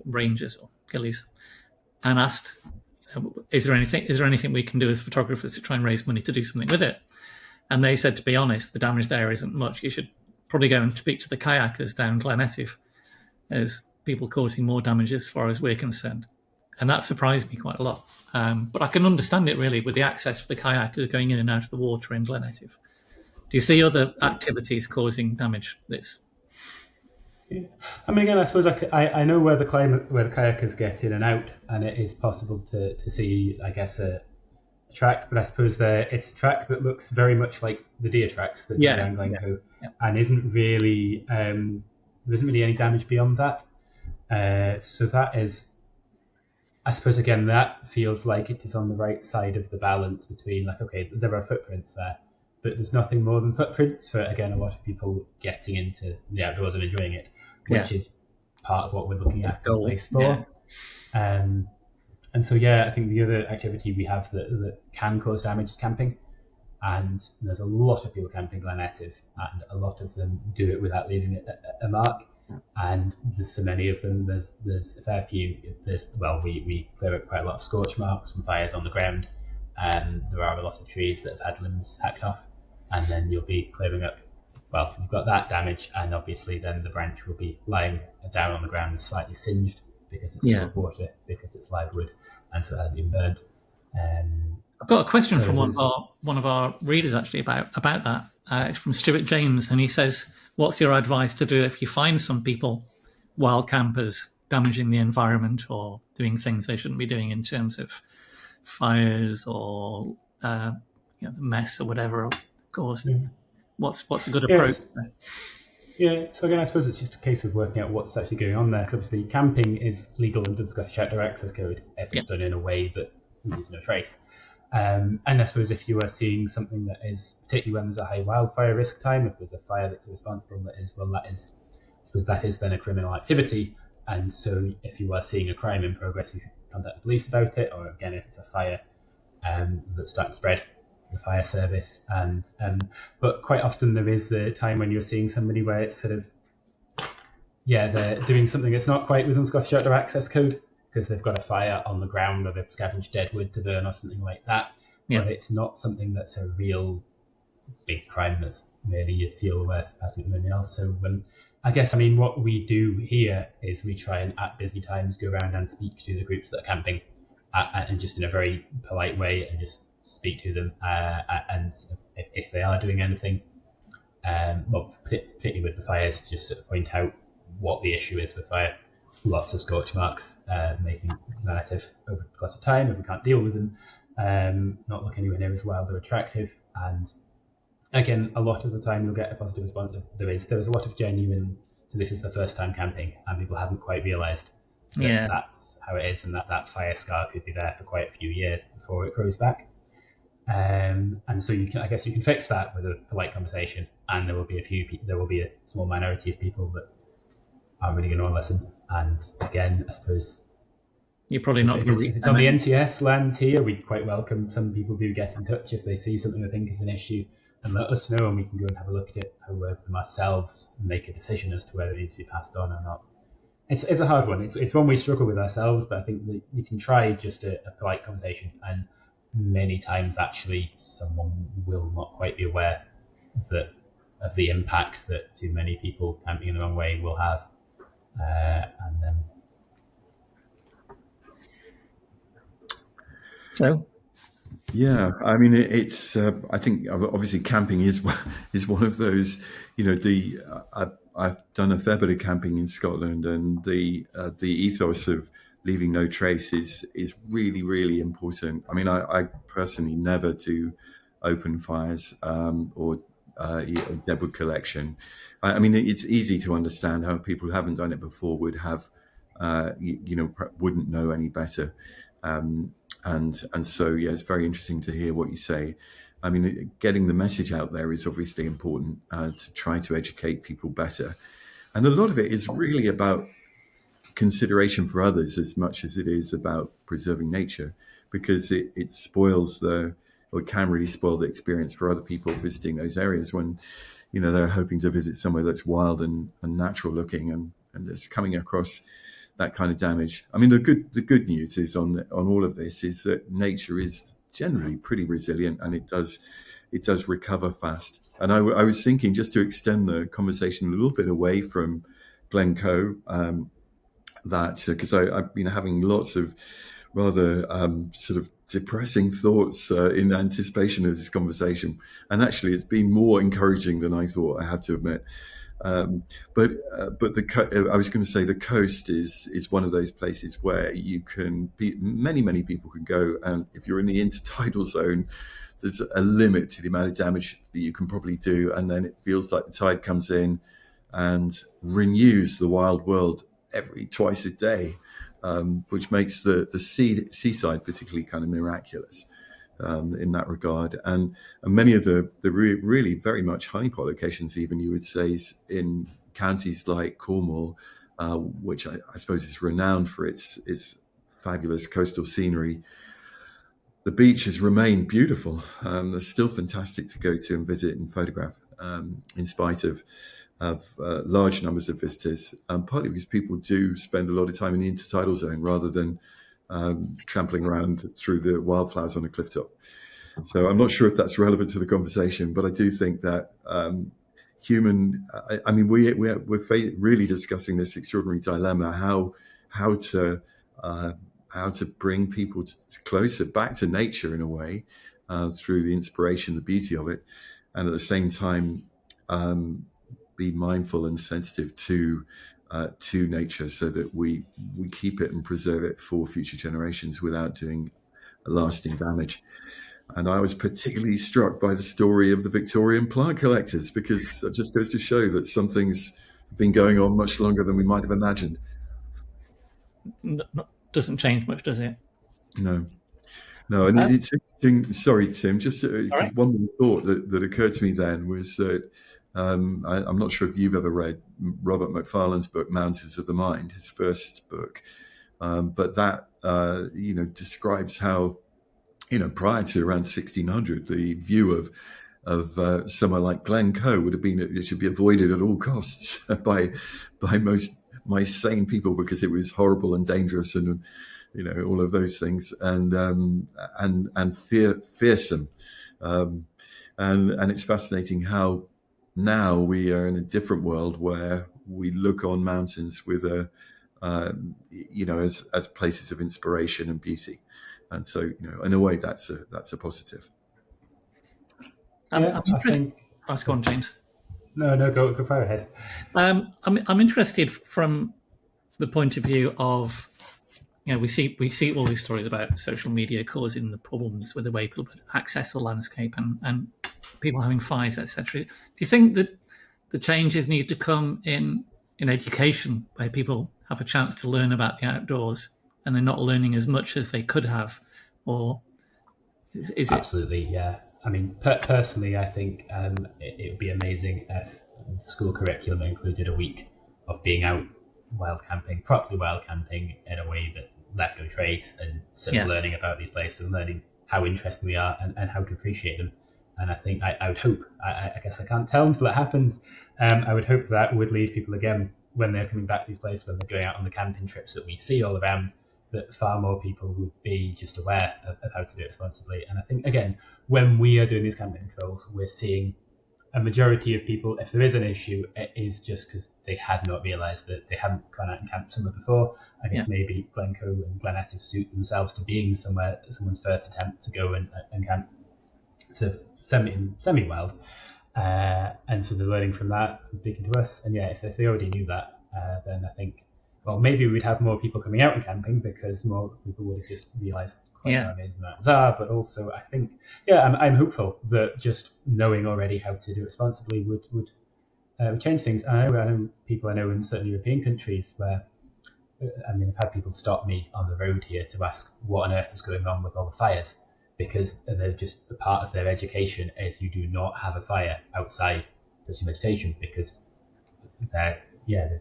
Speaker 1: rangers or gillies and asked, is there anything we can do as photographers to try and raise money to do something with it? And they said, to be honest, the damage there isn't much. You should probably go and speak to the kayakers down Glen Etive. There's people causing more damage as far as we're concerned. and that surprised me quite a lot. But I can understand it really with the access for the kayakers going in and out of the water in Glenetiv. Do you see other activities causing damage? That's
Speaker 4: Yeah. I mean, again, I suppose I know where the kayakers get in and out, and it is possible to see, I guess, a track. But I suppose it's a track that looks very much like the deer tracks that go around Glencoe, and isn't really there isn't really any damage beyond that. So that is, I suppose, again, that feels like it is on the right side of the balance between, like, okay, there are footprints there, but there's nothing more than footprints for, again, a lot of people getting into the outdoors and enjoying it, which is part of what we're looking at the place for. And so, I think the other activity we have that can cause damage is camping. And there's a lot of people camping Glenetiv, and a lot of them do it without leaving a mark. And there's so many of them. There's a fair few. We clear up quite a lot of scorch marks from fires on the ground. There are a lot of trees that have had limbs hacked off, and then you'll be clearing up. Well, you've got that damage, and obviously then the branch will be lying down on the ground, slightly singed because it's full of water, because it's live wood, and so it has been burned.
Speaker 1: I've got a question from one of our readers actually about that. It's from Stuart James, and he says, "What's your advice to do if you find some people, wild campers, damaging the environment or doing things they shouldn't be doing in terms of fires or the mess or whatever caused? What's a good approach?"
Speaker 4: Yeah, so again, I suppose it's just a case of working out what's actually going on there. Because obviously, camping is legal under the Scottish Outdoor Access Code if it's done in a way that leaves no trace. And I suppose if you are seeing something that is, particularly when there's a high wildfire risk time, if there's a fire that's responsible, I suppose that is then a criminal activity. And so if you are seeing a crime in progress, you should contact the police about it, or again, if it's a fire that's starting to spread, the fire service. But quite often there is a time when you're seeing somebody where it's sort of, they're doing something that's not quite within Scottish Outdoor Access Code, because they've got a fire on the ground or they've scavenged dead wood to burn or something like that. But it's not something that's a real big crime that's really you feel worth passing to anyone else. So I guess, what we do here is we try and at busy times go around and speak to the groups that are camping and just in a very polite way and just speak to them. And if they are doing anything, particularly with the fires, just sort of point out what the issue is with fire. Lots of scorch marks making narrative over the course of time, if we can't deal with them, not look anywhere near as wild or attractive. And again, a lot of the time you'll get a positive response. There is a lot of genuine, so this is the first time camping, and people haven't quite realised that that's how it is, and that fire scar could be there for quite a few years before it grows back. And so you can fix that with a polite conversation, and there will be a small minority of people that aren't really going to listen. And again, I suppose
Speaker 1: you're probably not.
Speaker 4: If it's on the NTS land here, we quite welcome. Some people do get in touch if they see something they think is an issue, and let us know, and we can go and have a look at it, have a word with them ourselves, and make a decision as to whether it needs to be passed on or not. It's a hard one. It's one we struggle with ourselves, but I think that you can try just a polite conversation, and many times actually someone will not quite be aware of the impact that too many people camping in the wrong way will have. And then
Speaker 1: so
Speaker 3: it's I think obviously camping is one of those, I've done a fair bit of camping in Scotland, and the ethos of leaving no trace is really, really important. I personally never do open fires or deadwood collection. It's easy to understand how people who haven't done it before would have, wouldn't know any better. And so, it's very interesting to hear what you say. Getting the message out there is obviously important to try to educate people better. And a lot of it is really about consideration for others as much as it is about preserving nature, because it spoils or can really spoil the experience for other people visiting those areas when, they're hoping to visit somewhere that's wild and natural looking, and it's coming across that kind of damage. The good news is on all of this is that nature is generally pretty resilient, and it does recover fast. And I was thinking, just to extend the conversation a little bit away from Glencoe, that because I've been having lots of rather sort of depressing thoughts in anticipation of this conversation, and actually it's been more encouraging than I thought, I have to admit. But I was going to say the coast is one of those places where you can many people can go, and if you're in the intertidal zone, there's a limit to the amount of damage that you can probably do, and then it feels like the tide comes in and renews the wild world twice a day, which makes the seaside particularly kind of miraculous in that regard. And many of the really very much honeypot locations, even you would say, in counties like Cornwall, which I suppose is renowned for its fabulous coastal scenery. The beaches remain beautiful. They're still fantastic to go to and visit and photograph, in spite of large numbers of visitors, partly because people do spend a lot of time in the intertidal zone rather than trampling around through the wildflowers on a cliff top. So I'm not sure if that's relevant to the conversation, but I do think that we're really discussing this extraordinary dilemma, how to bring people closer back to nature in a way, through the inspiration, the beauty of it, and at the same time be mindful and sensitive to nature, so that we keep it and preserve it for future generations without doing lasting damage. And I was particularly struck by the story of the Victorian plant collectors, because it just goes to show that some things have been going on much longer than we might have imagined.
Speaker 1: Doesn't change much, does it?
Speaker 3: No. And it's interesting. Sorry, Tim, just
Speaker 1: right.
Speaker 3: One more thought that occurred to me then was that I'm not sure if you've ever read Robert Macfarlane's book, Mountains of the Mind, his first book, but that describes how, prior to around 1600, the view of somewhere like Glencoe would have been it should be avoided at all costs by most sane people, because it was horrible and dangerous and all of those things, and fearsome, and it's fascinating how now we are in a different world where we look on mountains with as places of inspiration and beauty. And so, in a way, that's a positive.
Speaker 1: I'm interested. Go on, James.
Speaker 4: No, go far ahead.
Speaker 1: I'm interested from the point of view of, we see all these stories about social media causing the problems with the way people access the landscape and people having fires, etc. Do you think that the changes need to come in education, where people have a chance to learn about the outdoors and they're not learning as much as they could have, or is it?
Speaker 4: Absolutely, yeah. I mean, personally, I think it would be amazing if the school curriculum included a week of being out properly wild camping in a way that left no trace, and learning about these places and learning how interesting they are and how to appreciate them. And I think I would hope, I guess I can't tell until it happens, I would hope that would lead people again, when they're coming back to these places, when they're going out on the camping trips that we see all around, that far more people would be just aware of how to do it responsibly. And I think, again, when we are doing these camping controls, we're seeing a majority of people, if there is an issue, it is just because they had not realised that they hadn't gone out and camped somewhere before. I guess maybe Glencoe and Glenettive suit themselves to being somewhere, someone's first attempt to go and camp to semi-wild. And so they're learning from that, from speaking to us. And if they already knew that, then I think, well, maybe we'd have more people coming out and camping, because more people would have just realised how amazing mountains are. But also, I think, I'm hopeful that just knowing already how to do it responsibly would change things. I know people I know in certain European countries where, I've had people stop me on the road here to ask what on earth is going on with all the fires, because they're just, the part of their education is you do not have a fire outside touching vegetation, because they've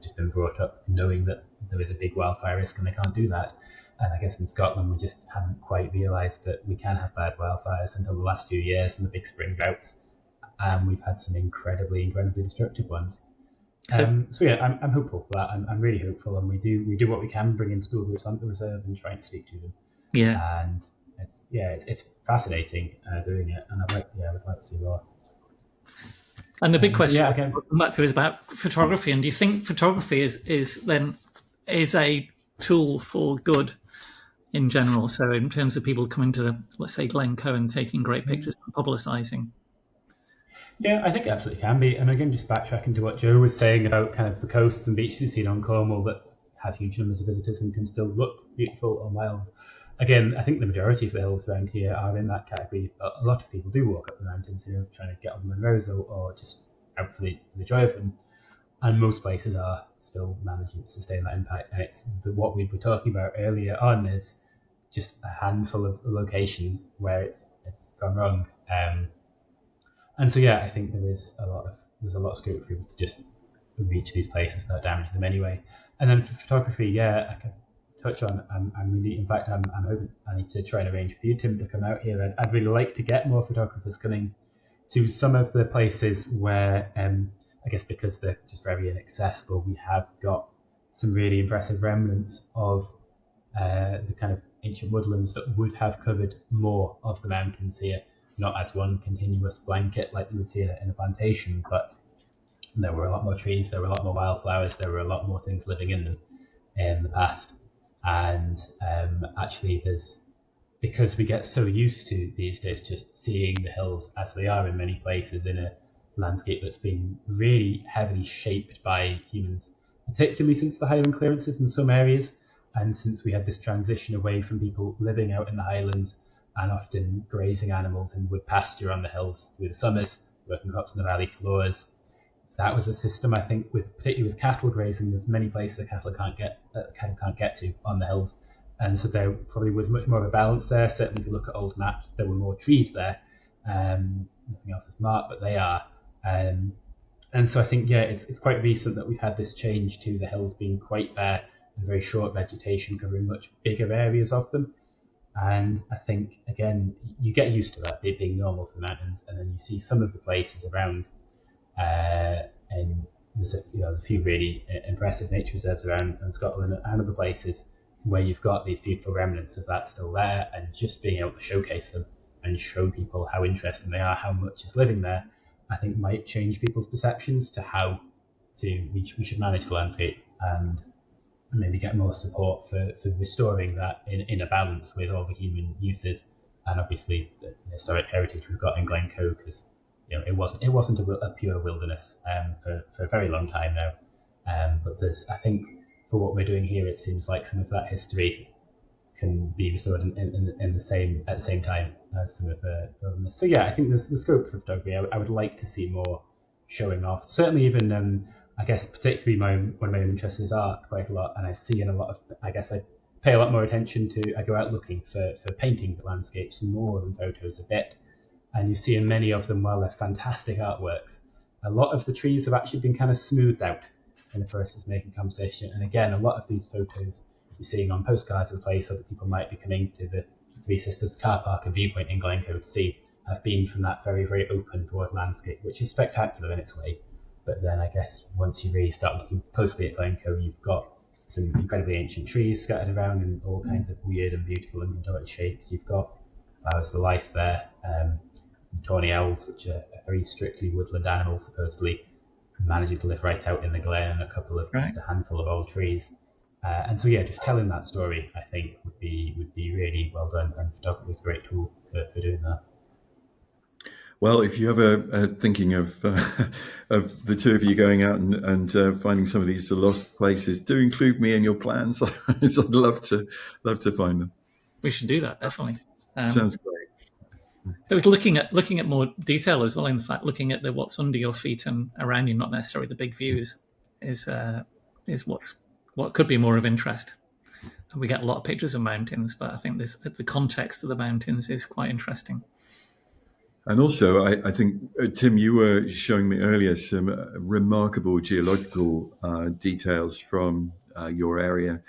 Speaker 4: just been brought up knowing that there is a big wildfire risk and they can't do that. And I guess in Scotland we just haven't quite realised that we can have bad wildfires until the last few years and the big spring droughts, and we've had some incredibly destructive ones. I'm hopeful for that. I'm really hopeful, and we do what we can, bringing school groups onto the reserve and trying to speak to them. And it's fascinating doing it, and I would like to see more.
Speaker 1: And the big question back to is about photography. And do you think photography is a tool for good in general. So in terms of people coming to, let's say, Glencoe and taking great pictures and publicising.
Speaker 4: Yeah, I think it absolutely can be. And again, just backtracking to what Joe was saying about kind of the coasts and beaches you see on Cornwall that have huge numbers of visitors and can still look beautiful or wild. Again, I think the majority of the hills around here are in that category. A lot of people do walk up the mountains, trying to get on the Monroes or just out for the joy of them. And most places are still managing to sustain that impact. And it's what we were talking about earlier on is just a handful of locations where it's gone wrong. And so, yeah, I think there's a lot of scope for people to just reach these places without damaging them anyway. And then for photography, yeah, I can touch on. I'm really, in fact, I'm hoping I need to try and arrange for you, Tim, to come out here. I'd really like to get more photographers coming to some of the places where, I guess because they're just very inaccessible, we have got some really impressive remnants of the kind of ancient woodlands that would have covered more of the mountains here, not as one continuous blanket like you would see in a plantation, but there were a lot more trees, there were a lot more wildflowers, there were a lot more things living in them in the past. And actually, because we get so used to these days just seeing the hills as they are in many places in a landscape that's been really heavily shaped by humans, particularly since the Highland clearances in some areas, and since we had this transition away from people living out in the Highlands and often grazing animals in wood pasture on the hills through the summers, working crops in the valley floors. That was a system, I think, particularly with cattle grazing. There's many places that cattle can't get to on the hills, and so there probably was much more of a balance there. Certainly, if you look at old maps, there were more trees there. Nothing else is marked, but they are. And so I think, yeah, it's quite recent that we've had this change to the hills being quite bare and very short vegetation covering much bigger areas of them. And I think, again, you get used to that, it being normal for the mountains, and then you see some of the places around, and there's a few really impressive nature reserves around in Scotland and other places where you've got these beautiful remnants of that still there, and just being able to showcase them and show people how interesting they are, how much is living there, I think might change people's perceptions to how we should manage the landscape and maybe get more support for restoring that in a balance with all the human uses and obviously the historic heritage we've got in Glencoe, because it wasn't a pure wilderness for a very long time now. But I think for what we're doing here, it seems like some of that history can be restored at the same time as some of the wilderness. So yeah, I think there's the scope for photography. I would like to see more showing off. Certainly, even I guess particularly one of my interests is art quite a lot, and I see in a lot of. I guess I pay a lot more attention to. I go out looking for paintings of landscapes more than photos a bit. And you see in many of them, while they're fantastic artworks, a lot of the trees have actually been kind of smoothed out in the process of making composition. And again, a lot of these photos you're seeing on postcards of the place, or that people might be coming to the Three Sisters car park and viewpoint in Glencoe to see, have been from that very, very open, broad landscape, which is spectacular in its way. But then I guess once you really start looking closely at Glencoe, you've got some incredibly ancient trees scattered around in all kinds of weird and beautiful and contorted shapes. You've got flowers of the life there. Tawny owls, which are a very strictly woodland animal, supposedly managing to live right out in the glen, and just a handful of old trees. And so, yeah, just telling that story, I think, would be really well done, and photography is a great tool for doing that.
Speaker 3: Well, if you ever thinking of the two of you going out and finding some of these lost places, do include me in your plans. I'd love to find them.
Speaker 1: We should do that, definitely.
Speaker 3: Sounds great.
Speaker 1: It was looking at more detail as well. In fact, looking at what's under your feet and around you, not necessarily the big views, is what could be more of interest. And we get a lot of pictures of mountains, but I think the context of the mountains is quite interesting.
Speaker 3: And also, I think, Tim, you were showing me earlier some remarkable geological details from your area.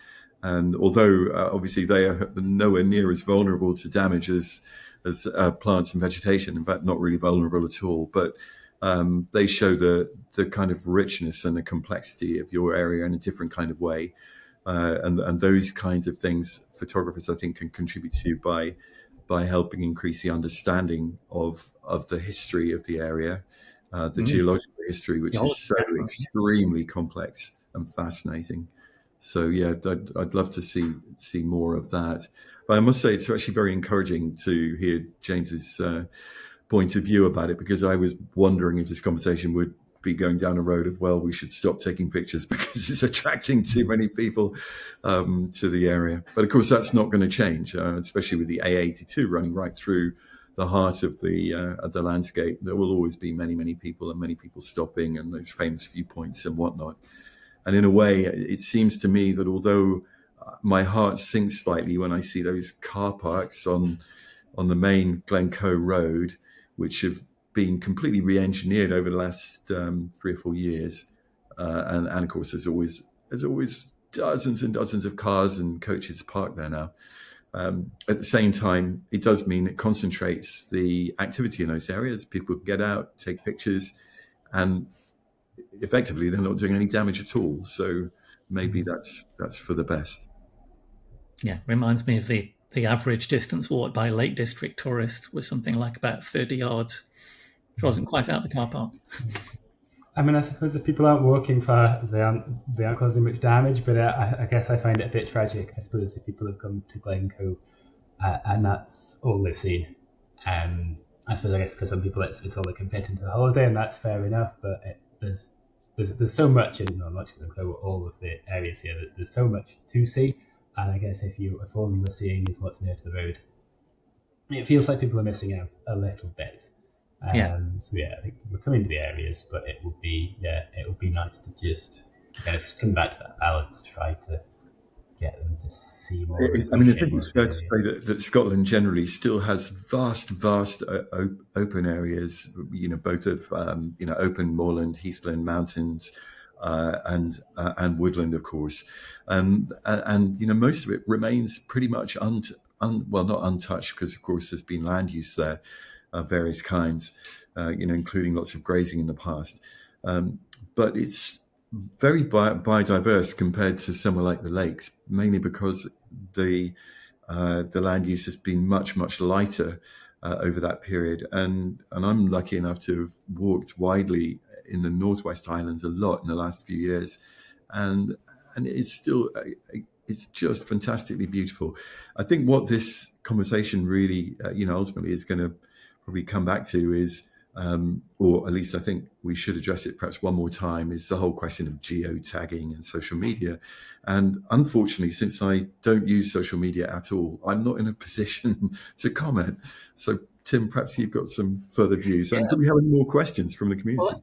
Speaker 3: And although obviously they are nowhere near as vulnerable to damage as plants and vegetation, in fact, not really vulnerable at all, but they show the kind of richness and the complexity of your area in a different kind of way. And those kinds of things photographers, I think, can contribute to by helping increase the understanding of the history of the area, the geological history, which is so extremely complex and fascinating. So yeah, I'd love to see more of that. But I must say it's actually very encouraging to hear James's point of view about it, because I was wondering if this conversation would be going down a road of, well, we should stop taking pictures because it's attracting too many people to the area. But of course, that's not going to change, especially with the A82 running right through the heart of the landscape. There will always be many people and many people stopping, and those famous viewpoints and whatnot. And in a way, it seems to me that although my heart sinks slightly when I see those car parks on the main Glencoe Road, which have been completely re-engineered over the last 3 or 4 years, and of course there's always dozens and dozens of cars and coaches parked there now. At the same time, it does mean it concentrates the activity in those areas. People can get out, take pictures, and effectively they're not doing any damage at all. So maybe that's for the best.
Speaker 1: Yeah, reminds me of the average distance walked by Lake District tourists was something like about 30 yards, which wasn't quite out the car park.
Speaker 4: I mean, I suppose if people aren't walking far, they aren't causing much damage, but I guess I find it a bit tragic. I suppose if people have come to Glencoe and that's all they've seen, I guess for some people it's all they can fit into the holiday, and that's fair enough. But there's so much in not just Glencoe, all of the areas here. There's so much to see, and I guess if all you were seeing is what's near to the road, it feels like people are missing out a little bit. So yeah, I think we're coming to the areas, but it would be nice to just come back to that balance, try to get them to see more.
Speaker 3: I mean, I think it's fair to say that Scotland generally still has vast open areas, both of open moorland, heathland, mountains, and woodland, of course, and most of it remains pretty much not untouched, because of course there's been land use there of various kinds, including lots of grazing in the past, but it's very biodiverse compared to somewhere like the lakes, mainly because the land use has been much lighter over that period, and I'm lucky enough to have walked widely in the Northwest Highlands a lot in the last few years, and it's still it's just fantastically beautiful. I think what this conversation really ultimately is going to probably come back to is, or at least I think we should address it perhaps one more time, is the whole question of geotagging and social media. And unfortunately, since I don't use social media at all, I'm not in a position to comment. So Tim, perhaps you've got some further views. And do we have any more questions from the community?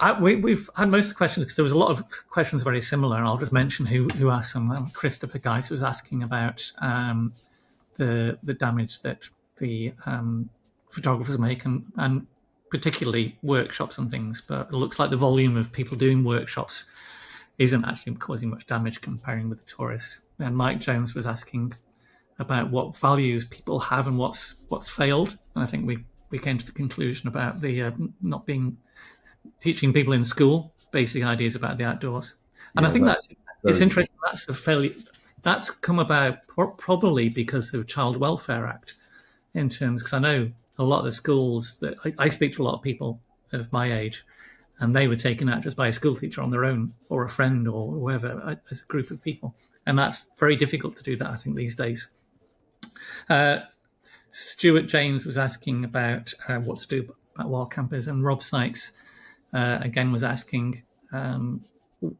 Speaker 1: Well, we've had most of the questions, because there was a lot of questions very similar, and I'll just mention who asked them. Christopher Geis was asking about the damage that the photographers make, and particularly workshops and things, but it looks like the volume of people doing workshops isn't actually causing much damage comparing with the tourists. And Mike Jones was asking about what values people have and what's failed, and I think we came to the conclusion about the not teaching people in school basic ideas about the outdoors. And I think it's interesting. That's come about probably because of Child Welfare Act, in terms, because I know a lot of the schools that I speak to, a lot of people of my age, and they were taken out just by a school teacher on their own, or a friend, or whoever, as a group of people. And that's very difficult to do that, I think, these days. Stuart James was asking about what to do about wild campers, and Rob Sykes again was asking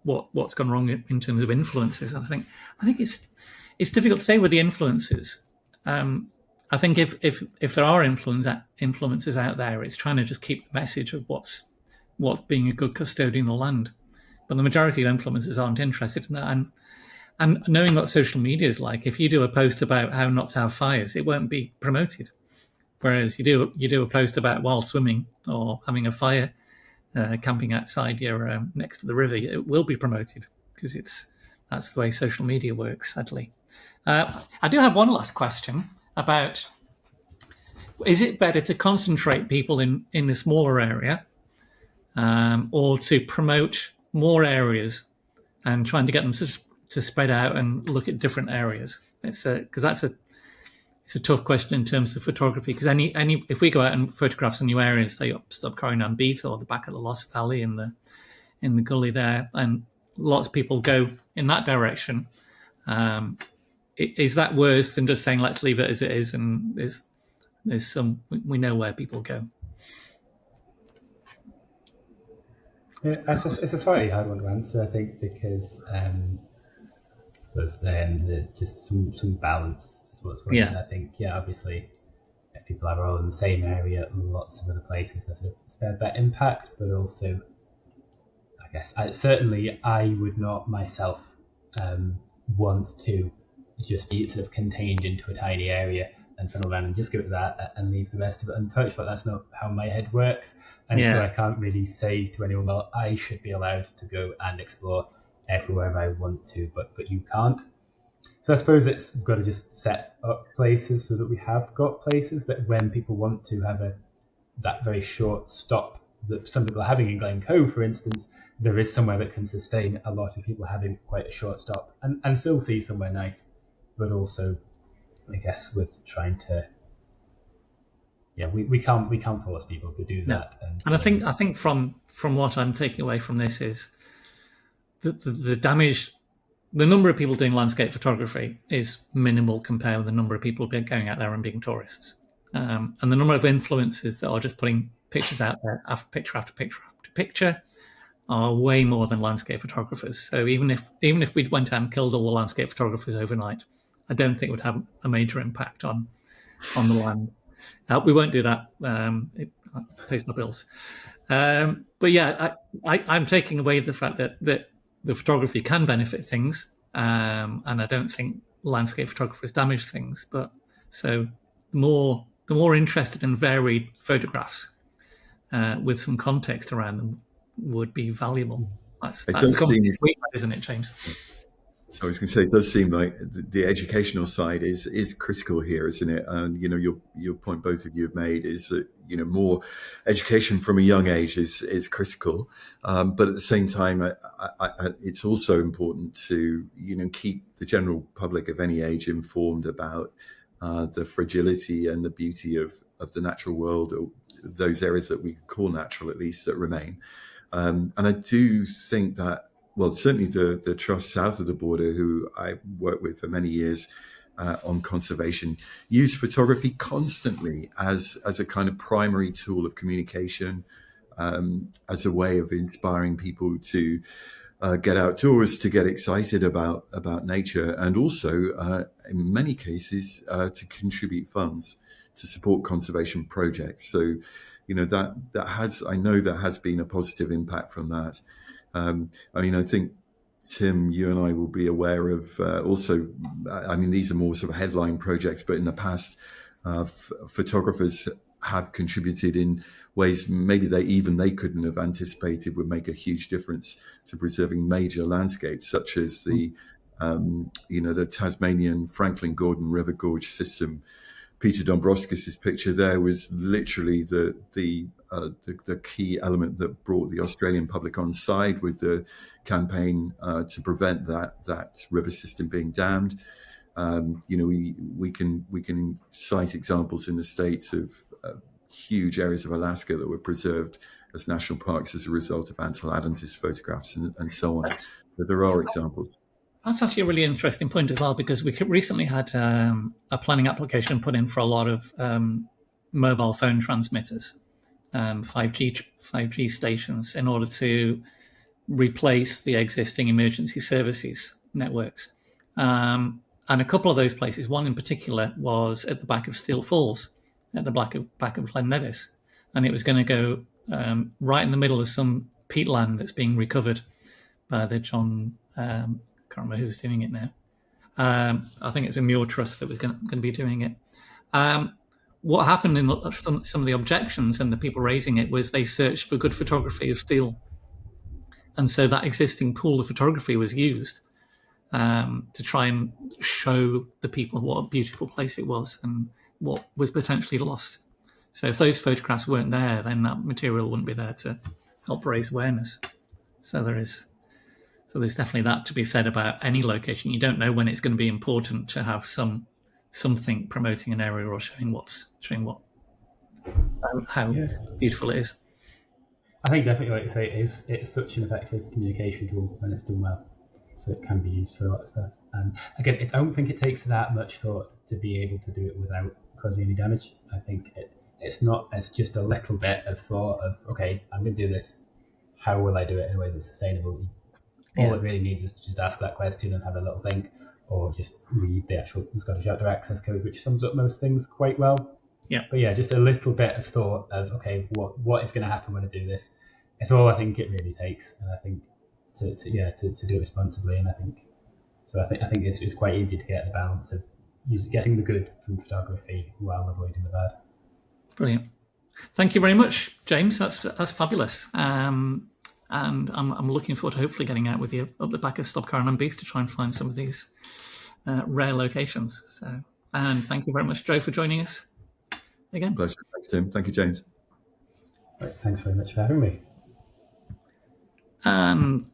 Speaker 1: what's gone wrong in terms of influences. And I think it's difficult to say with the influences. I think if there are influences out there, it's trying to just keep the message of what's being a good custodian of land. But the majority of influencers aren't interested in that. And knowing what social media is like, if you do a post about how not to have fires, it won't be promoted. Whereas you do a post about wild swimming or having a fire, camping outside your next to the river, it will be promoted, because that's the way social media works, sadly. I do have one last question about, is it better to concentrate people in a smaller area, or to promote more areas and trying to get them to spread out and look at different areas? It's a tough question in terms of photography, because if we go out and photograph some new areas, say up Stubcarron and Beath, or the back of the Lost Valley in the gully there, and lots of people go in that direction. Is that worse than just saying let's leave it as it is, and there's some, we know where people go?
Speaker 4: Yeah, it's a slightly hard one to answer, I think, because there's just some balance is what's right.
Speaker 1: Yeah.
Speaker 4: And I think, obviously, if people are all in the same area, lots of other places have sort of spared that impact, but also, I guess, I would not myself want to just be sort of contained into a tiny area and funnel around and just go to that and leave the rest of it untouched. Like, that's not how my head works. And so I can't really say to anyone, well, I should be allowed to go and explore everywhere I want to, but you can't. So I suppose we've got to just set up places so that we have got places that when people want to have that very short stop that some people are having in Glencoe, for instance, there is somewhere that can sustain a lot of people having quite a short stop and still see somewhere nice, but also, I guess, with trying to, we can't force people to do that.
Speaker 1: And I think from what I'm taking away from this is the damage. The number of people doing landscape photography is minimal compared with the number of people going out there and being tourists. And the number of influencers that are just putting pictures out there, after picture after picture after picture, are way more than landscape photographers. So even if we went out and killed all the landscape photographers overnight, I don't think it would have a major impact on the land. We won't do that. It pays my bills. But yeah, I'm taking away the fact that the photography can benefit things, and I don't think landscape photographers damage things. But so the more interested and varied photographs with some context around them would be valuable. That's isn't it, James?
Speaker 3: So I was going to say, it does seem like the educational side is critical here, isn't it? And your point both of you have made is that more education from a young age is critical, but at the same time, it's also important to keep the general public of any age informed about the fragility and the beauty of the natural world, or those areas that we call natural, at least, that remain. And I do think that, well, certainly the trust south of the border, who I worked with for many years on conservation, use photography constantly as a kind of primary tool of communication, as a way of inspiring people to get outdoors, to get excited about nature, and also, in many cases, to contribute funds to support conservation projects. So, I know that has been a positive impact from that. I think, Tim, you and I will be aware of also, these are more sort of headline projects, but in the past, photographers have contributed in ways maybe they couldn't have anticipated would make a huge difference to preserving major landscapes, such as the Tasmanian Franklin Gordon River Gorge system. Peter Dombrovskis' picture there was literally the key element that brought the Australian public on side with the campaign to prevent that river system being dammed. We can cite examples in the States of huge areas of Alaska that were preserved as national parks as a result of Ansel Adams' photographs and so on. So there are examples.
Speaker 1: That's actually a really interesting point as well, because we recently had a planning application put in for a lot of mobile phone transmitters, 5G stations, in order to replace the existing emergency services networks. And a couple of those places, one in particular, was at the back of Steel Falls, at the back of Glen Nevis, and it was going to go right in the middle of some peatland that's being recovered by the John. Can't remember who's doing it now. I think it's a Muir Trust that was going to be doing it. What happened in some of the objections and the people raising it was they searched for good photography of steel, and so that existing pool of photography was used to try and show the people what a beautiful place it was and what was potentially lost. So if those photographs weren't there, then that material wouldn't be there to help raise awareness. So there's definitely that to be said about any location. You don't know when it's going to be important to have something promoting an area or showing how beautiful it is.
Speaker 4: I think definitely, like you say, it's such an effective communication tool when it's done well. So it can be used for a lot of stuff. And again, I don't think it takes that much thought to be able to do it without causing any damage. I think it's just a little bit of thought of, okay, I'm going to do this. How will I do it in a way that's sustainable? All it really needs is to just ask that question and have a little think, or just read the actual Scottish Outdoor Access Code, which sums up most things quite well.
Speaker 1: Yeah.
Speaker 4: But yeah, just a little bit of thought of, okay, what is going to happen when I do this? It's all I think it really takes, and I think to do it responsibly, and I think it's quite easy to get the balance of getting the good from photography while avoiding the bad.
Speaker 1: Brilliant. Thank you very much, James. That's fabulous. And I'm looking forward to hopefully getting out with you up the back of Stubcar and Beast to try and find some of these rare locations. So, and thank you very much, Joe, for joining us again.
Speaker 3: Pleasure. Thanks, Tim. Thank you, James.
Speaker 4: Right, thanks very much for having me.
Speaker 1: And